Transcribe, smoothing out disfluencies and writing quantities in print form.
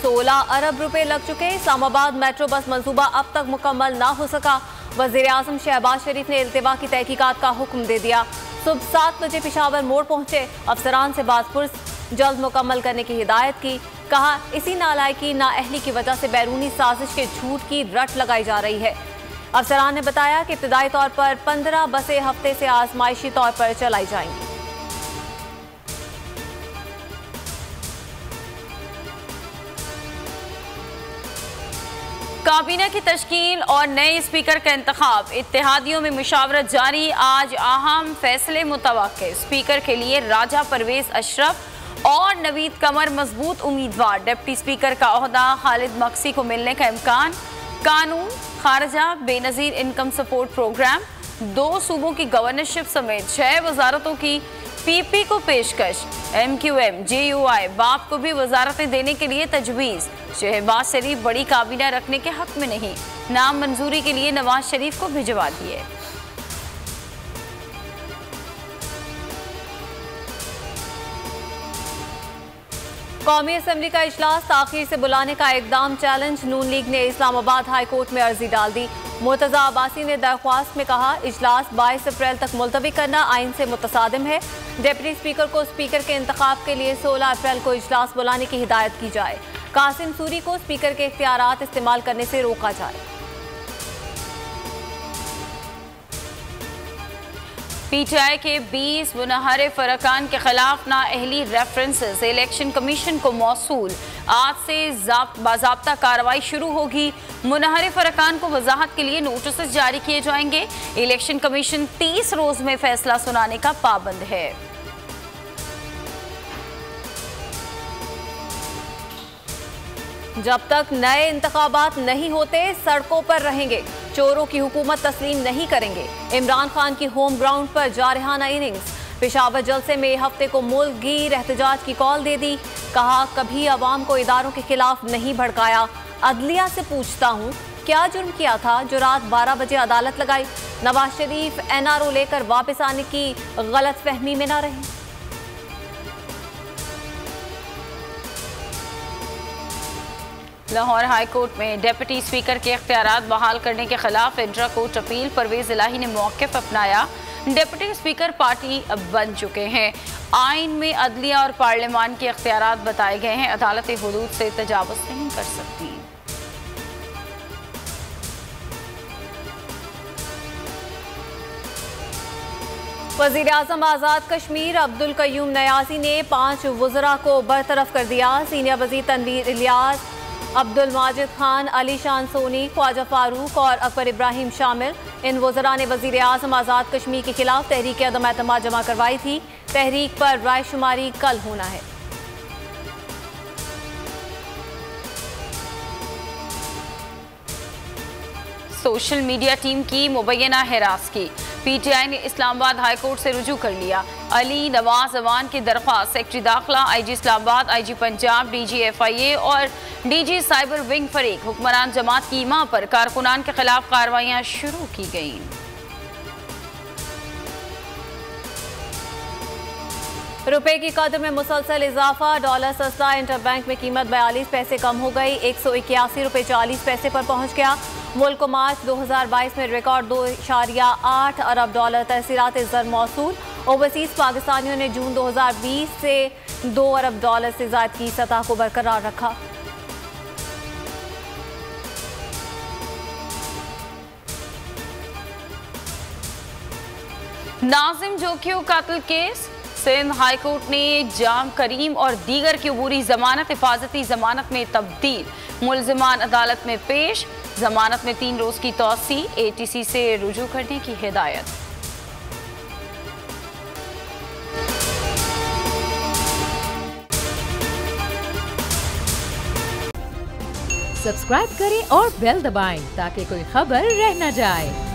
16 अरब रुपए लग चुके। इस्लामाबाद मेट्रो बस मंसूबा अब तक मुकम्मल ना हो सका। वज़ीर-ए-आज़म शहबाज शरीफ ने इल्तिवा की तहकीकात का हुक्म दे दिया। सुबह 7 बजे पेशावर मोड़ पहुंचे। अफसरान से बातपुरस जल्द मुकम्मल करने की हिदायत की। कहा, इसी नालायकी नाअहली की वजह से बैरूनी साजिश के झूठ की रट लगाई जा रही है। अफसरान ने बताया कि इब्तदाई तौर पर 15 बसें हफ्ते से आजमाइशी तौर पर चलाई जाएंगी। काबीना की तश्कील और नए स्पीकर का इंतखाब, इत्तेहादियों में मुशावरत जारी। आज अहम फैसले मुतवक्के। स्पीकर के लिए राजा परवेज अशरफ और नवीद कमर मजबूत उम्मीदवार। डिप्टी स्पीकर का ओहदा खालिद मक्सी को मिलने का इम्कान। कानून, खारजा, बेनज़ीर इनकम सपोर्ट प्रोग्राम, 2 सूबों की गवर्नरशिप समेत 6 वजारतों की पीपी को पेशकश। MQM, JUI, बाप को भी वजारतें देने के लिए तजवीज़। शहबाज शरीफ बड़ी काबीना रखने के हक में नहीं, नाम मंजूरी के लिए नवाज शरीफ को भिजवा दिए। कौमी असम्बली का इजलास ताखीर से बुलाने का इकदाम चैलेंज। नून लीग ने इस्लामाबाद हाई कोर्ट में अर्जी डाल दी। मुर्तज़ा अब्बासी ने दरख्वास्त में कहा, इजलास 22 अप्रैल तक मुलतवी करना आइन से मुतसादिम है। डिप्टी स्पीकर को स्पीकर के इंतखाब के लिए 16 अप्रैल को इजलास बुलाने की हिदायत की जाए। कासिम सूरी को स्पीकर के इख्तियारात इस्तेमाल करने से रोका जाए। PTI के 20 मुनहरिफ अरकान के खिलाफ नाअहली रेफरेंसेस इलेक्शन कमीशन को मौसूल। आज से बाज़ाब्ता कार्रवाई शुरू होगी। मुनहरिफ अरकान को वजाहत के लिए नोटिस जारी किए जाएंगे। इलेक्शन कमीशन 30 रोज में फैसला सुनाने का पाबंद है। जब तक नए इंतखाबात नहीं होते सड़कों पर रहेंगे। चोरों की हुकूमत तस्लीम नहीं करेंगे। इमरान खान की होम ग्राउंड पर जारहाना इनिंग्स। पेशावर जलसे में हफ्ते को मुल्क गिर एहतजाज की कॉल दे दी। कहा, कभी अवाम को इदारों के खिलाफ नहीं भड़काया। अदलिया से पूछता हूँ, क्या जुर्म किया था जो रात 12 बजे अदालत लगाई। नवाज शरीफ NRO लेकर वापस आने की गलत फहमी में न रहे। लाहौर हाई कोर्ट में डिप्टी स्पीकर के इख्तियारात बहाल करने के खिलाफ इंट्रा कोर्ट अपील। परवेज इलाही ने मौक़िफ़ अपनाया। डिप्टी स्पीकर पार्टी अब बन चुके हैं। आइन में अदलिया और पार्लियामान के इख्तियारात बताए गए हैं। अदालत हुदूद से तजावुज़ नहीं कर सकती। वज़ीर-ए-आज़म आज़ाद कश्मीर अब्दुल कयूम नयाज़ी ने 5 वज़रा को बरतरफ कर दिया। सीनियर वज़ीर तनवीर इलियास, अब्दुल माजिद खान, अली शान सोनी, ख्वाजा फारूक और अकबर इब्राहिम शामिल। इन वज़रा ने वज़ीर-ए-आज़म आज़ाद कश्मीर के खिलाफ तहरीक अदम एतमाद जमा करवाई थी। तहरीक पर रायशुमारी कल होना है। सोशल मीडिया टीम की मुबैना हिरासगी। PTI ने इस्लामाबाद हाई कोर्ट से रुजू कर लिया। अली नवाज अवान की दरख्वास्त सेक्रेटरी दाखिला, IG Islamabad, IG Punjab, DG FIA और DG साइबर विंग फरीक। हुक्मरान जमात की मां पर कारकुनान के खिलाफ कार्रवाइयां शुरू की गईं। रुपए की कदर में मुसलसल इजाफा। डॉलर सस्ता। इंटरबैंक में कीमत 42 पैसे कम हो गई। 181 रुपए 40 पैसे पर पहुंच गया। मुल्क को मार्च 2022 में रिकॉर्ड 2.8 अरब डॉलर तहसीलात ज़र मौसूल। ओवरसीज पाकिस्तानियों ने जून 2020 से 2 अरब डॉलर से ज़ायद की सतह को बरकरार रखा। नाजिम जोखियों कातिल केस। सिंध हाई कोर्ट ने जाम करीम और दीगर की अबूरी जमानत हिफाजती जमानत में तब्दील। मुल्जिमान अदालत में पेश। जमानत में 3 रोज की तौसी। ATC से रुजू करने की हिदायत। सब्सक्राइब करें और बेल दबाएं ताकि कोई खबर रह न जाए।